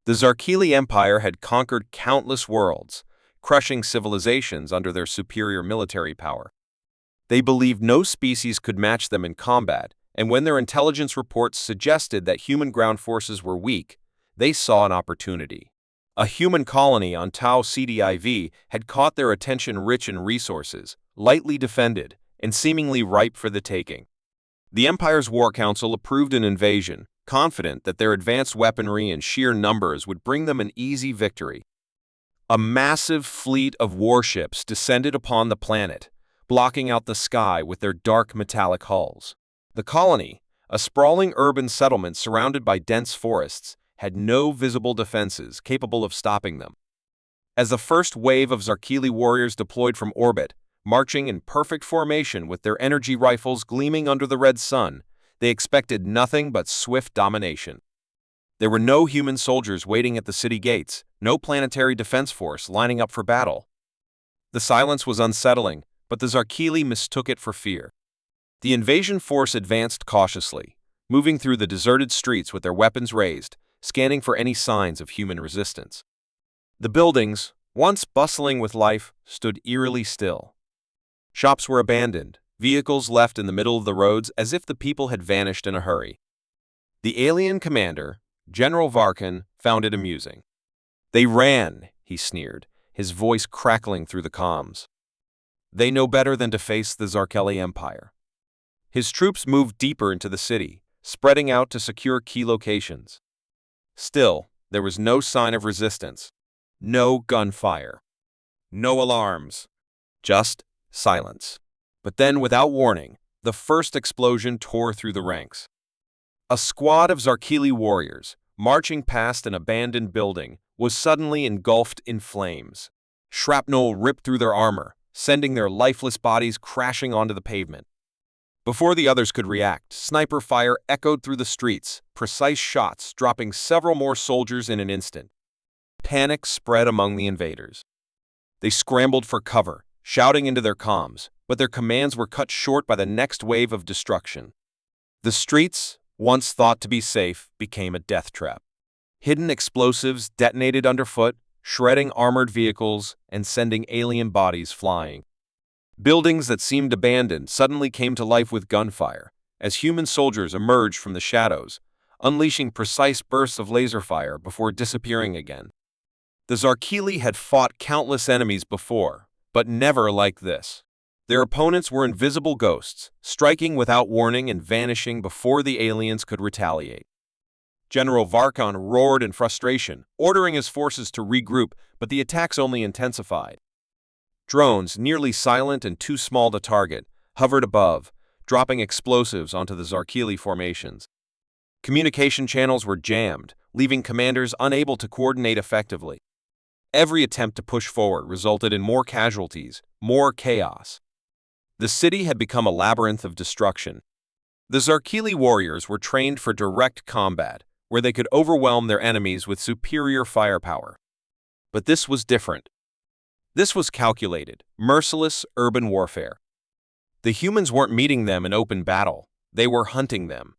The Zarkili Empire had conquered countless worlds, crushing civilizations under their superior military power. They believed no species could match them in combat, and when their intelligence reports suggested that human ground forces were weak, they saw an opportunity. A human colony on Tau Cdiv had caught their attention, rich in resources, lightly defended, and seemingly ripe for the taking. The Empire's War Council approved an invasion, confident that their advanced weaponry and sheer numbers would bring them an easy victory. A massive fleet of warships descended upon the planet, blocking out the sky with their dark metallic hulls. The colony, a sprawling urban settlement surrounded by dense forests, had no visible defenses capable of stopping them. As the first wave of Zarkili warriors deployed from orbit, marching in perfect formation with their energy rifles gleaming under the red sun, they expected nothing but swift domination. There were no human soldiers waiting at the city gates, no planetary defense force lining up for battle. The silence was unsettling, but the Zarkili mistook it for fear. The invasion force advanced cautiously, moving through the deserted streets with their weapons raised, scanning for any signs of human resistance. The buildings, once bustling with life, stood eerily still. Shops were abandoned, vehicles left in the middle of the roads as if the people had vanished in a hurry. The alien commander, General Varkan, found it amusing. "They ran," he sneered, his voice crackling through the comms. "They know better than to face the Zarkili Empire." His troops moved deeper into the city, spreading out to secure key locations. Still, there was no sign of resistance. No gunfire. No alarms. Just silence. But then, without warning, the first explosion tore through the ranks. A squad of Zarkili warriors, marching past an abandoned building, was suddenly engulfed in flames. Shrapnel ripped through their armor, sending their lifeless bodies crashing onto the pavement. Before the others could react, sniper fire echoed through the streets, precise shots dropping several more soldiers in an instant. Panic spread among the invaders. They scrambled for cover, shouting into their comms, but their commands were cut short by the next wave of destruction. The streets, once thought to be safe, became a death trap. Hidden explosives detonated underfoot, shredding armored vehicles and sending alien bodies flying. Buildings that seemed abandoned suddenly came to life with gunfire, as human soldiers emerged from the shadows, unleashing precise bursts of laser fire before disappearing again. The Zarkili had fought countless enemies before, but never like this. Their opponents were invisible ghosts, striking without warning and vanishing before the aliens could retaliate. General Varkan roared in frustration, ordering his forces to regroup, but the attacks only intensified. Drones, nearly silent and too small to target, hovered above, dropping explosives onto the Zarkili formations. Communication channels were jammed, leaving commanders unable to coordinate effectively. Every attempt to push forward resulted in more casualties, more chaos. The city had become a labyrinth of destruction. The Zarkili warriors were trained for direct combat, where they could overwhelm their enemies with superior firepower. But this was different. This was calculated, merciless urban warfare. The humans weren't meeting them in open battle, they were hunting them.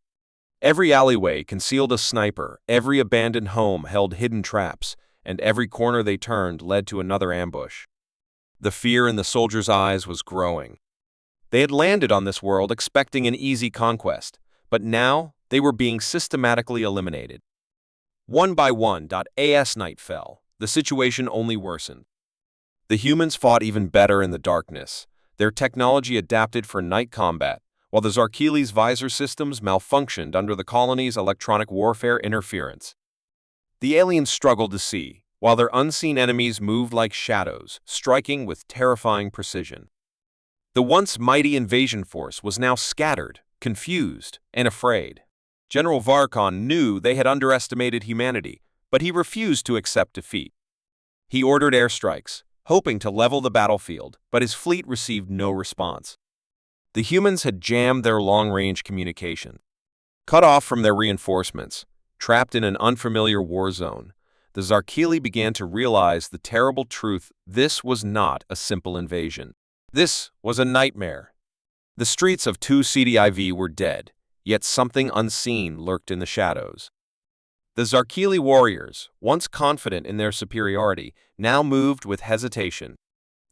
Every alleyway concealed a sniper, every abandoned home held hidden traps, and every corner they turned led to another ambush. The fear in the soldiers' eyes was growing. They had landed on this world expecting an easy conquest, but now they were being systematically eliminated. One by one, as night fell, the situation only worsened. The humans fought even better in the darkness. Their technology adapted for night combat, while the Zarkili's visor systems malfunctioned under the colony's electronic warfare interference. The aliens struggled to see, while their unseen enemies moved like shadows, striking with terrifying precision. The once mighty invasion force was now scattered, confused, and afraid. General Varkan knew they had underestimated humanity, but he refused to accept defeat. He ordered airstrikes, hoping to level the battlefield, but his fleet received no response. The humans had jammed their long-range communication. Cut off from their reinforcements, trapped in an unfamiliar war zone, the Zarkili began to realize the terrible truth: this was not a simple invasion. This was a nightmare. The streets of 2 Cdiv were dead, yet something unseen lurked in the shadows. The Zarkili warriors, once confident in their superiority, now moved with hesitation.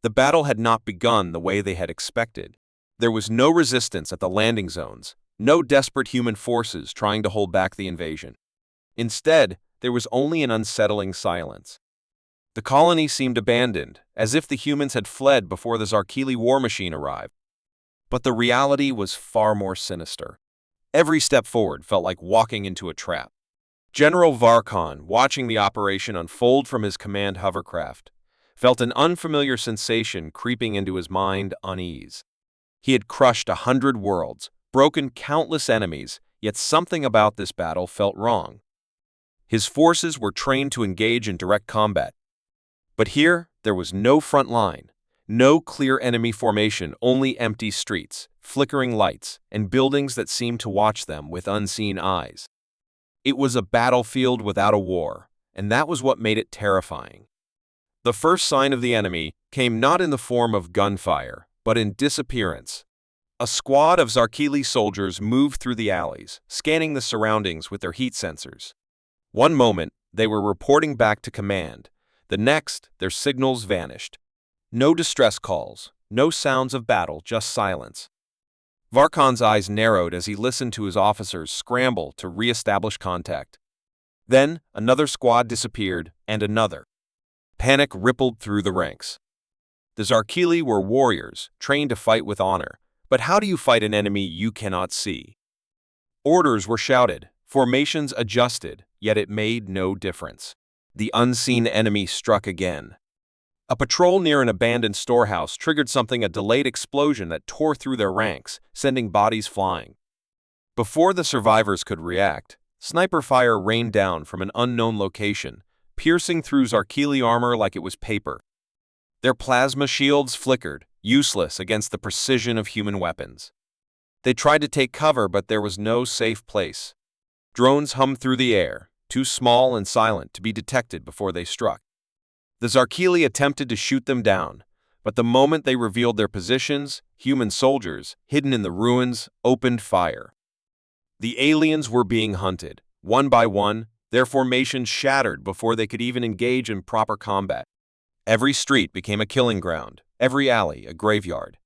The battle had not begun the way they had expected. There was no resistance at the landing zones, no desperate human forces trying to hold back the invasion. Instead, there was only an unsettling silence. The colony seemed abandoned, as if the humans had fled before the Zarkili war machine arrived. But the reality was far more sinister. Every step forward felt like walking into a trap. General Varkon, watching the operation unfold from his command hovercraft, felt an unfamiliar sensation creeping into his mind, unease. He had crushed 100 worlds, broken countless enemies, yet something about this battle felt wrong. His forces were trained to engage in direct combat. But here, there was no front line, no clear enemy formation, only empty streets, flickering lights, and buildings that seemed to watch them with unseen eyes. It was a battlefield without a war, and that was what made it terrifying. The first sign of the enemy came not in the form of gunfire, but in disappearance. A squad of Zarkili soldiers moved through the alleys, scanning the surroundings with their heat sensors. One moment, they were reporting back to command. The next, their signals vanished. No distress calls, no sounds of battle, just silence. Varkon's eyes narrowed as he listened to his officers scramble to re-establish contact. Then, another squad disappeared, and another. Panic rippled through the ranks. The Zarkili were warriors, trained to fight with honor. But how do you fight an enemy you cannot see? Orders were shouted, formations adjusted, yet it made no difference. The unseen enemy struck again. A patrol near an abandoned storehouse triggered a delayed explosion that tore through their ranks, sending bodies flying. Before the survivors could react, sniper fire rained down from an unknown location, piercing through Zarkili armor like it was paper. Their plasma shields flickered, useless against the precision of human weapons. They tried to take cover, but there was no safe place. Drones hummed through the air, too small and silent to be detected before they struck. The Zarkili attempted to shoot them down, but the moment they revealed their positions, human soldiers, hidden in the ruins, opened fire. The aliens were being hunted. One by one, their formations shattered before they could even engage in proper combat. Every street became a killing ground, every alley a graveyard.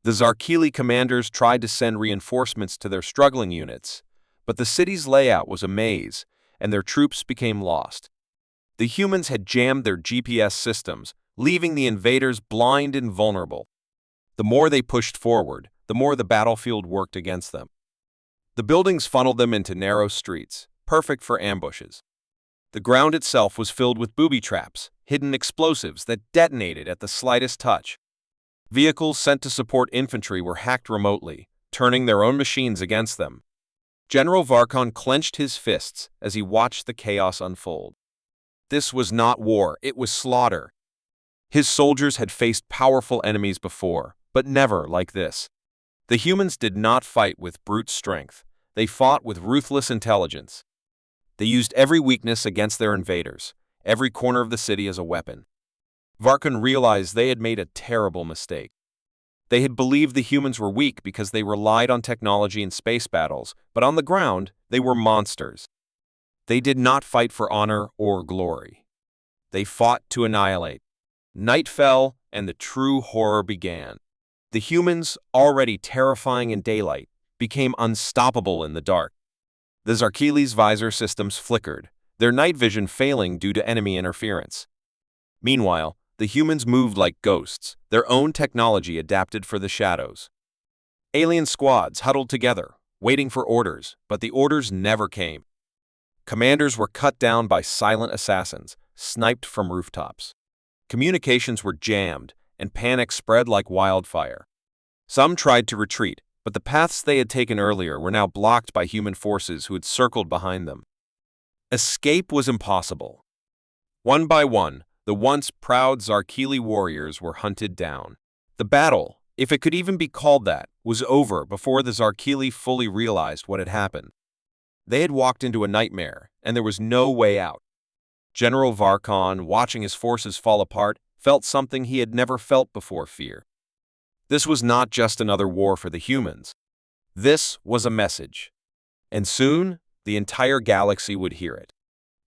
The Zarkili commanders tried to send reinforcements to their struggling units, but the city's layout was a maze, and their troops became lost. The humans had jammed their GPS systems, leaving the invaders blind and vulnerable. The more they pushed forward, the more the battlefield worked against them. The buildings funneled them into narrow streets, perfect for ambushes. The ground itself was filled with booby traps, hidden explosives that detonated at the slightest touch. Vehicles sent to support infantry were hacked remotely, turning their own machines against them. General Varkon clenched his fists as he watched the chaos unfold. This was not war, it was slaughter. His soldiers had faced powerful enemies before, but never like this. The humans did not fight with brute strength. They fought with ruthless intelligence. They used every weakness against their invaders, every corner of the city as a weapon. Varkon realized they had made a terrible mistake. They had believed the humans were weak because they relied on technology in space battles, but on the ground, they were monsters. They did not fight for honor or glory. They fought to annihilate. Night fell, and the true horror began. The humans, already terrifying in daylight, became unstoppable in the dark. The Zarkili's visor systems flickered, their night vision failing due to enemy interference. Meanwhile, the humans moved like ghosts, their own technology adapted for the shadows. Alien squads huddled together, waiting for orders, but the orders never came. Commanders were cut down by silent assassins, sniped from rooftops. Communications were jammed, and panic spread like wildfire. Some tried to retreat, but the paths they had taken earlier were now blocked by human forces who had circled behind them. Escape was impossible. One by one, the once proud Zarkili warriors were hunted down. The battle, if it could even be called that, was over before the Zarkili fully realized what had happened. They had walked into a nightmare, and there was no way out. General Varkon, watching his forces fall apart, felt something he had never felt before: fear. This was not just another war for the humans. This was a message. And soon, the entire galaxy would hear it.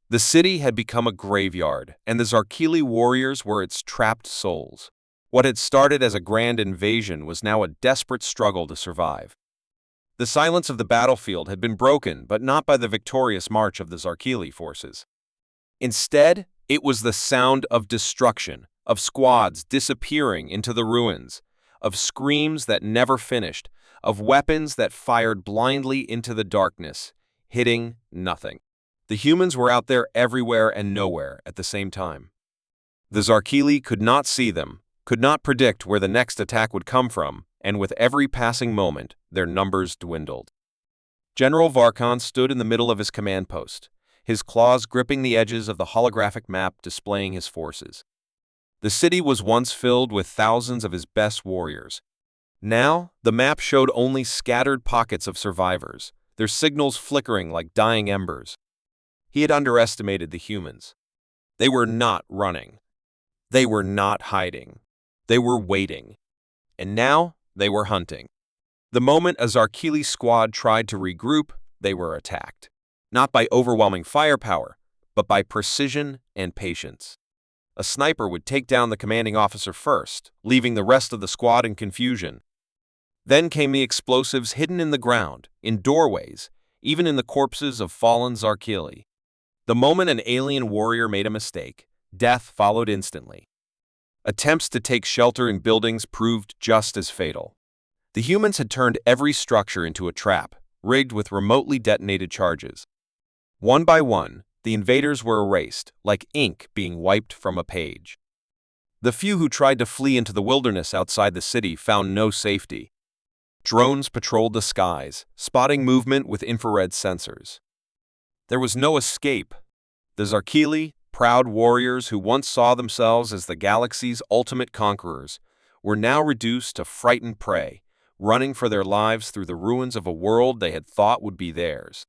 The city had become a graveyard, and the Zarkili warriors were its trapped souls. What had started as a grand invasion was now a desperate struggle to survive. The silence of the battlefield had been broken, but not by the victorious march of the Zarkili forces. Instead, it was the sound of destruction, of squads disappearing into the ruins, of screams that never finished, of weapons that fired blindly into the darkness, hitting nothing. The humans were out there everywhere and nowhere at the same time. The Zarkili could not see them, could not predict where the next attack would come from, and with every passing moment, their numbers dwindled. General Varkon stood in the middle of his command post, his claws gripping the edges of the holographic map displaying his forces. The city was once filled with thousands of his best warriors. Now, the map showed only scattered pockets of survivors, their signals flickering like dying embers. He had underestimated the humans. They were not running. They were not hiding. They were waiting. And now, they were hunting. The moment a Zarkili squad tried to regroup, they were attacked. Not by overwhelming firepower, but by precision and patience. A sniper would take down the commanding officer first, leaving the rest of the squad in confusion. Then came the explosives hidden in the ground, in doorways, even in the corpses of fallen Zarkili. The moment an alien warrior made a mistake, death followed instantly. Attempts to take shelter in buildings proved just as fatal. The humans had turned every structure into a trap, rigged with remotely detonated charges. One by one, the invaders were erased, like ink being wiped from a page. The few who tried to flee into the wilderness outside the city found no safety. Drones patrolled the skies, spotting movement with infrared sensors. There was no escape. The Zarkili, proud warriors who once saw themselves as the galaxy's ultimate conquerors, were now reduced to frightened prey, running for their lives through the ruins of a world they had thought would be theirs.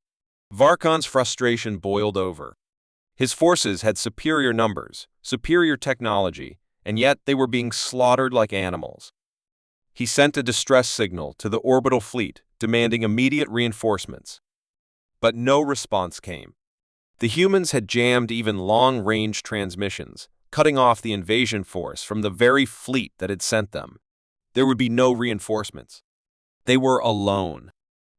Varkon's frustration boiled over. His forces had superior numbers, superior technology, and yet they were being slaughtered like animals. He sent a distress signal to the orbital fleet, demanding immediate reinforcements. But no response came. The humans had jammed even long-range transmissions, cutting off the invasion force from the very fleet that had sent them. There would be no reinforcements. They were alone.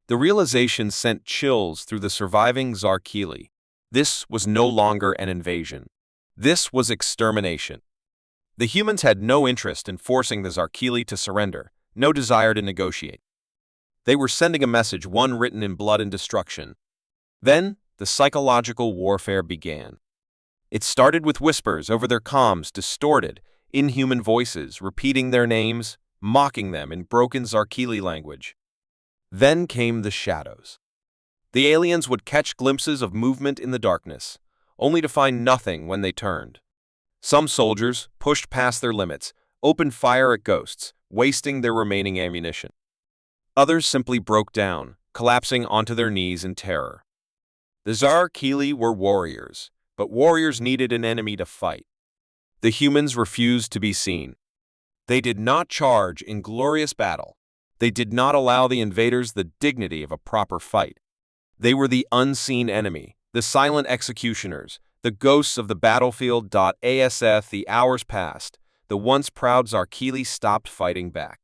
The realization sent chills through the surviving Zarkili. This was no longer an invasion. This was extermination. The humans had no interest in forcing the Zarkili to surrender, no desire to negotiate. They were sending a message, one written in blood and destruction. Then, the psychological warfare began. It started with whispers over their comms, distorted, inhuman voices repeating their names, mocking them in broken Zarkili language. Then came the shadows. The aliens would catch glimpses of movement in the darkness, only to find nothing when they turned. Some soldiers pushed past their limits, opened fire at ghosts, wasting their remaining ammunition. Others simply broke down, collapsing onto their knees in terror. The Zarkili were warriors, but warriors needed an enemy to fight. The humans refused to be seen. They did not charge in glorious battle. They did not allow the invaders the dignity of a proper fight. They were the unseen enemy, the silent executioners, the ghosts of the battlefield. As the hours passed, the once proud Zarkili stopped fighting back.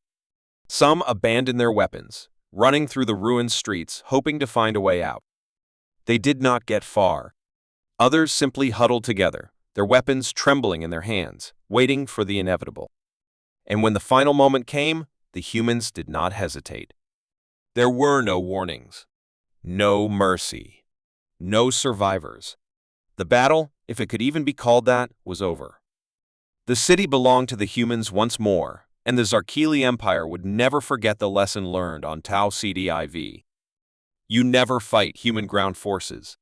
Some abandoned their weapons, running through the ruined streets, hoping to find a way out. They did not get far. Others simply huddled together, their weapons trembling in their hands, waiting for the inevitable. And when the final moment came, the humans did not hesitate. There were no warnings, no mercy, no survivors. The battle, if it could even be called that, was over. The city belonged to the humans once more, and the Zarkili Empire would never forget the lesson learned on Tau Cdiv. You never fight human ground forces.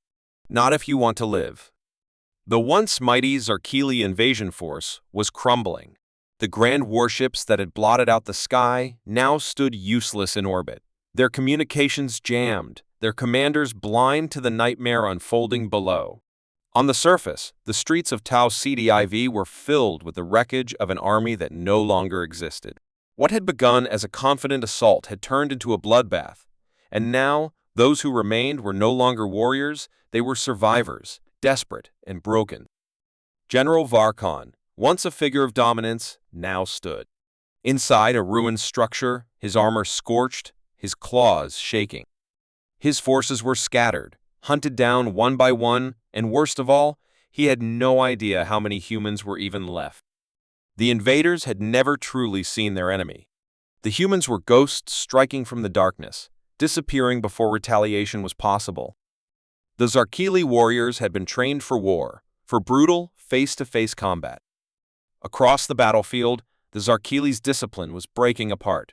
Not if you want to live. The once mighty Zarkili invasion force was crumbling. The grand warships that had blotted out the sky now stood useless in orbit, their communications jammed, their commanders blind to the nightmare unfolding below. On the surface, the streets of Tau Cdiv were filled with the wreckage of an army that no longer existed. What had begun as a confident assault had turned into a bloodbath, and now Those who remained were no longer warriors, they were survivors, desperate and broken. General Varkon, once a figure of dominance, now stood. Inside a ruined structure, his armor scorched, his claws shaking. His forces were scattered, hunted down one by one, and worst of all, he had no idea how many humans were even left. The invaders had never truly seen their enemy. The humans were ghosts striking from the darkness, disappearing before retaliation was possible. The Zarkili warriors had been trained for war, for brutal, face-to-face combat. Across the battlefield, the Zarkili's discipline was breaking apart.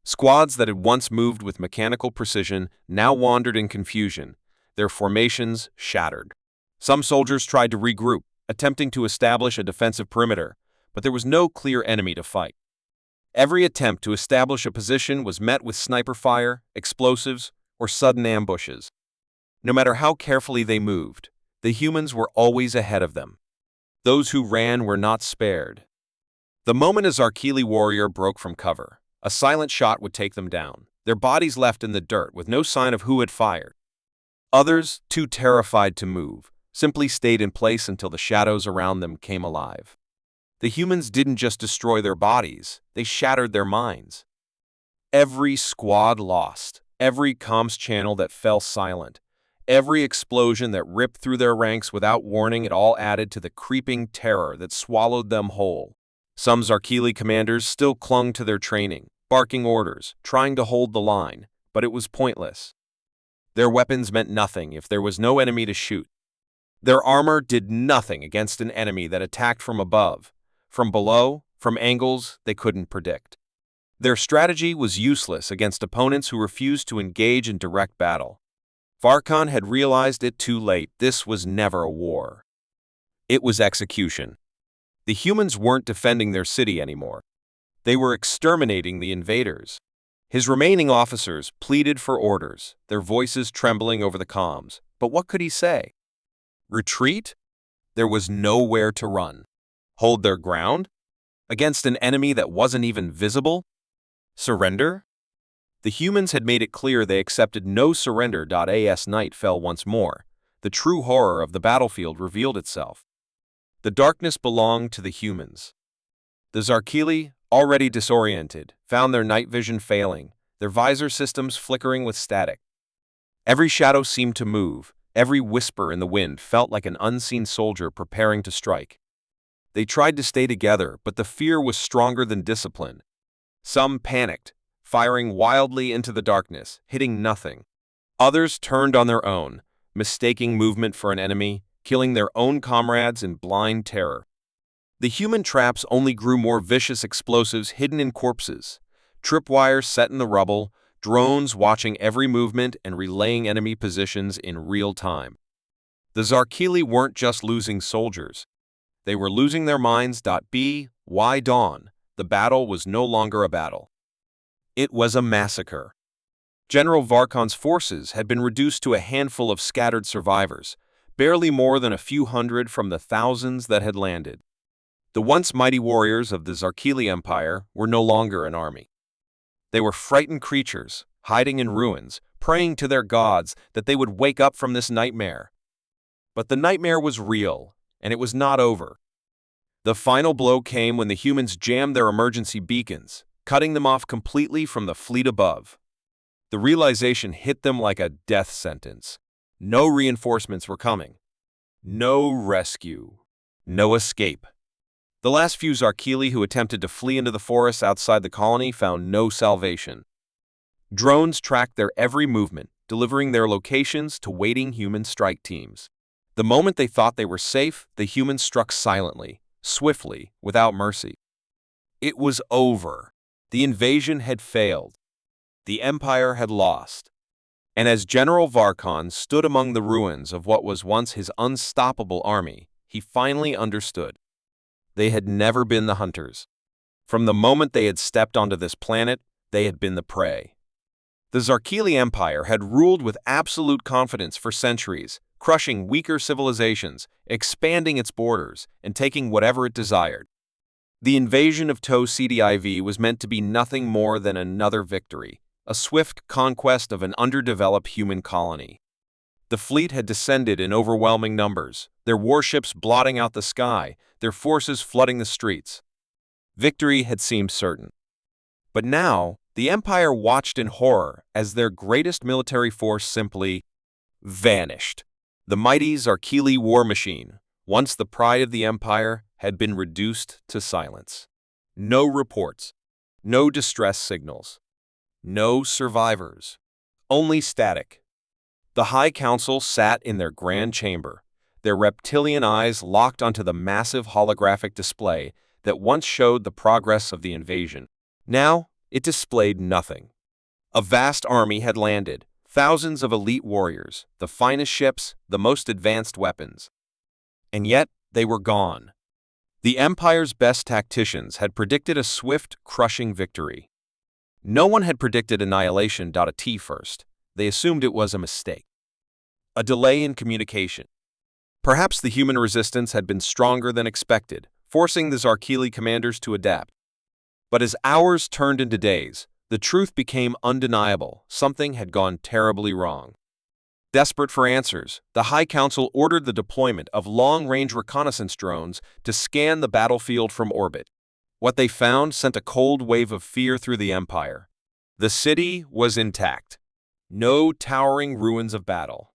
Squads that had once moved with mechanical precision now wandered in confusion, their formations shattered. Some soldiers tried to regroup, attempting to establish a defensive perimeter, but there was no clear enemy to fight. Every attempt to establish a position was met with sniper fire, explosives, or sudden ambushes. No matter how carefully they moved, the humans were always ahead of them. Those who ran were not spared. The moment a Zarkili warrior broke from cover, a silent shot would take them down, their bodies left in the dirt with no sign of who had fired. Others, too terrified to move, simply stayed in place until the shadows around them came alive. The humans didn't just destroy their bodies, they shattered their minds. Every squad lost, every comms channel that fell silent, every explosion that ripped through their ranks without warning, it all added to the creeping terror that swallowed them whole. Some Zarkili commanders still clung to their training, barking orders, trying to hold the line, but it was pointless. Their weapons meant nothing if there was no enemy to shoot. Their armor did nothing against an enemy that attacked from above, from below, from angles they couldn't predict. Their strategy was useless against opponents who refused to engage in direct battle. Varkon had realized it too late. This was never a war. It was execution. The humans weren't defending their city anymore. They were exterminating the invaders. His remaining officers pleaded for orders, their voices trembling over the comms. But what could he say? Retreat? There was nowhere to run. Hold their ground? Against an enemy that wasn't even visible? Surrender? The humans had made it clear they accepted no surrender. As night fell once more, the true horror of the battlefield revealed itself. The darkness belonged to the humans. The Zarkili, already disoriented, found their night vision failing, their visor systems flickering with static. Every shadow seemed to move, every whisper in the wind felt like an unseen soldier preparing to strike. They tried to stay together, but the fear was stronger than discipline. Some panicked, firing wildly into the darkness, hitting nothing. Others turned on their own, mistaking movement for an enemy, killing their own comrades in blind terror. The human traps only grew more vicious, explosives hidden in corpses, tripwires set in the rubble, drones watching every movement and relaying enemy positions in real time. The Zarkili weren't just losing soldiers. They were losing their minds. By dawn, the battle was no longer a battle. It was a massacre. General Varkon's forces had been reduced to a handful of scattered survivors, barely more than a few hundred from the thousands that had landed. The once mighty warriors of the Zarkili Empire were no longer an army. They were frightened creatures, hiding in ruins, praying to their gods that they would wake up from this nightmare. But the nightmare was real, and it was not over. The final blow came when the humans jammed their emergency beacons, cutting them off completely from the fleet above. The realization hit them like a death sentence. No reinforcements were coming. No rescue. No escape. The last few Zarkili who attempted to flee into the forests outside the colony found no salvation. Drones tracked their every movement, delivering their locations to waiting human strike teams. The moment they thought they were safe, the humans struck silently, swiftly, without mercy. It was over. The invasion had failed. The Empire had lost. And as General Varkon stood among the ruins of what was once his unstoppable army, he finally understood. They had never been the hunters. From the moment they had stepped onto this planet, they had been the prey. The Zarkili Empire had ruled with absolute confidence for centuries, crushing weaker civilizations, expanding its borders, and taking whatever it desired. The invasion of To Cdiv was meant to be nothing more than another victory, a swift conquest of an underdeveloped human colony. The fleet had descended in overwhelming numbers, their warships blotting out the sky, their forces flooding the streets. Victory had seemed certain. But now, the Empire watched in horror as their greatest military force simply vanished. The mighty Zarkili war machine, once the pride of the Empire, had been reduced to silence. No reports, no distress signals, no survivors, only static. The High Council sat in their grand chamber, their reptilian eyes locked onto the massive holographic display that once showed the progress of the invasion. Now, it displayed nothing. A vast army had landed, thousands of elite warriors, the finest ships, the most advanced weapons. And yet, they were gone. The Empire's best tacticians had predicted a swift, crushing victory. No one had predicted annihilation at first. They assumed it was a mistake. A delay in communication. Perhaps the human resistance had been stronger than expected, forcing the Zarkili commanders to adapt. But as hours turned into days, the truth became undeniable. Something had gone terribly wrong. Desperate for answers, the High Council ordered the deployment of long-range reconnaissance drones to scan the battlefield from orbit. What they found sent a cold wave of fear through the Empire. The city was intact. No towering ruins of battle.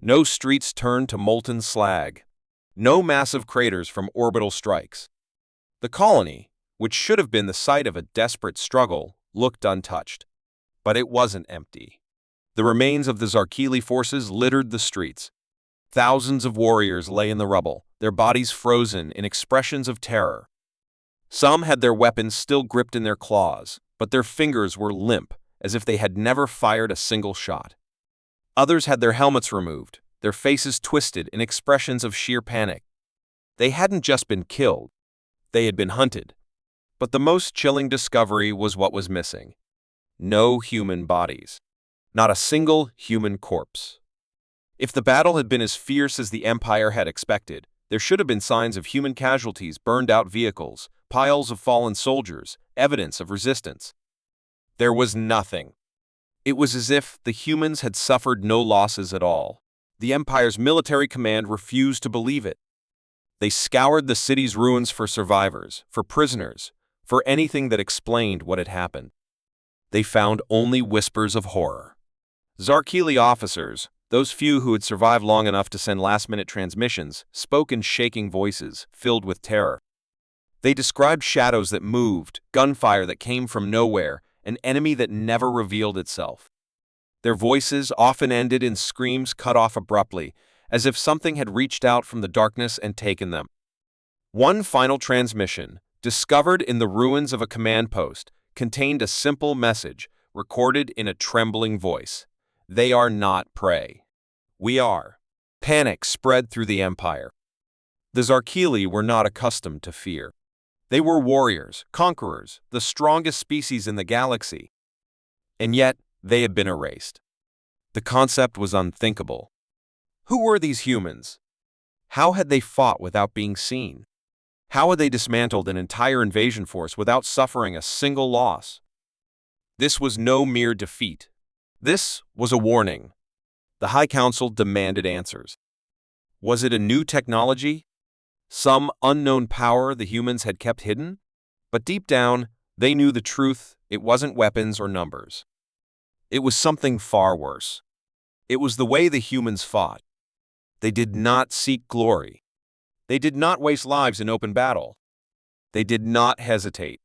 No streets turned to molten slag. No massive craters from orbital strikes. The colony, which should have been the site of a desperate struggle, looked untouched. But it wasn't empty. The remains of the Zarkili forces littered the streets. Thousands of warriors lay in the rubble, their bodies frozen in expressions of terror. Some had their weapons still gripped in their claws, but their fingers were limp, as if they had never fired a single shot. Others had their helmets removed, their faces twisted in expressions of sheer panic. They hadn't just been killed, they had been hunted. But the most chilling discovery was what was missing. No human bodies. Not a single human corpse. If the battle had been as fierce as the Empire had expected, there should have been signs of human casualties, burned-out vehicles, piles of fallen soldiers, evidence of resistance. There was nothing. It was as if the humans had suffered no losses at all. The Empire's military command refused to believe it. They scoured the city's ruins for survivors, for prisoners, for anything that explained what had happened. They found only whispers of horror. Zarkili officers, those few who had survived long enough to send last-minute transmissions, spoke in shaking voices, filled with terror. They described shadows that moved, gunfire that came from nowhere, an enemy that never revealed itself. Their voices often ended in screams cut off abruptly, as if something had reached out from the darkness and taken them. One final transmission, discovered in the ruins of a command post, contained a simple message, recorded in a trembling voice. They are not prey. We are. Panic spread through the Empire. The Zarkili were not accustomed to fear. They were warriors, conquerors, the strongest species in the galaxy. And yet, they had been erased. The concept was unthinkable. Who were these humans? How had they fought without being seen? How had they dismantled an entire invasion force without suffering a single loss? This was no mere defeat. This was a warning. The High Council demanded answers. Was it a new technology? Some unknown power the humans had kept hidden? But deep down, they knew the truth. It wasn't weapons or numbers. It was something far worse. It was the way the humans fought. They did not seek glory. They did not waste lives in open battle. They did not hesitate.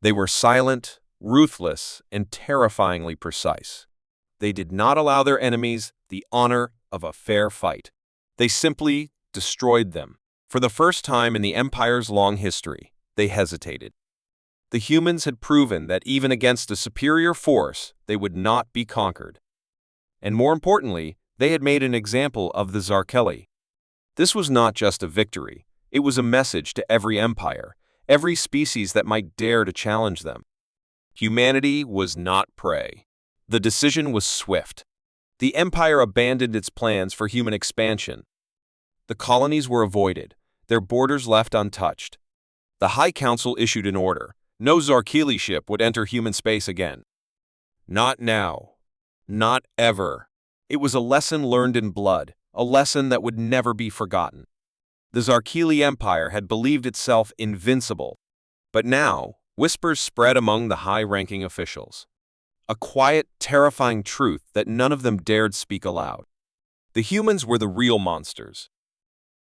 They were silent, ruthless, and terrifyingly precise. They did not allow their enemies the honor of a fair fight. They simply destroyed them. For the first time in the Empire's long history, they hesitated. The humans had proven that even against a superior force, they would not be conquered. And more importantly, they had made an example of the Zarkili. This was not just a victory, it was a message to every empire, every species that might dare to challenge them. Humanity was not prey. The decision was swift. The Empire abandoned its plans for human expansion. The colonies were avoided, their borders left untouched. The High Council issued an order. No Zarkili ship would enter human space again. Not now. Not ever. It was a lesson learned in blood, a lesson that would never be forgotten. The Zarkili Empire had believed itself invincible, but now whispers spread among the high-ranking officials. A quiet, terrifying truth that none of them dared speak aloud. The humans were the real monsters,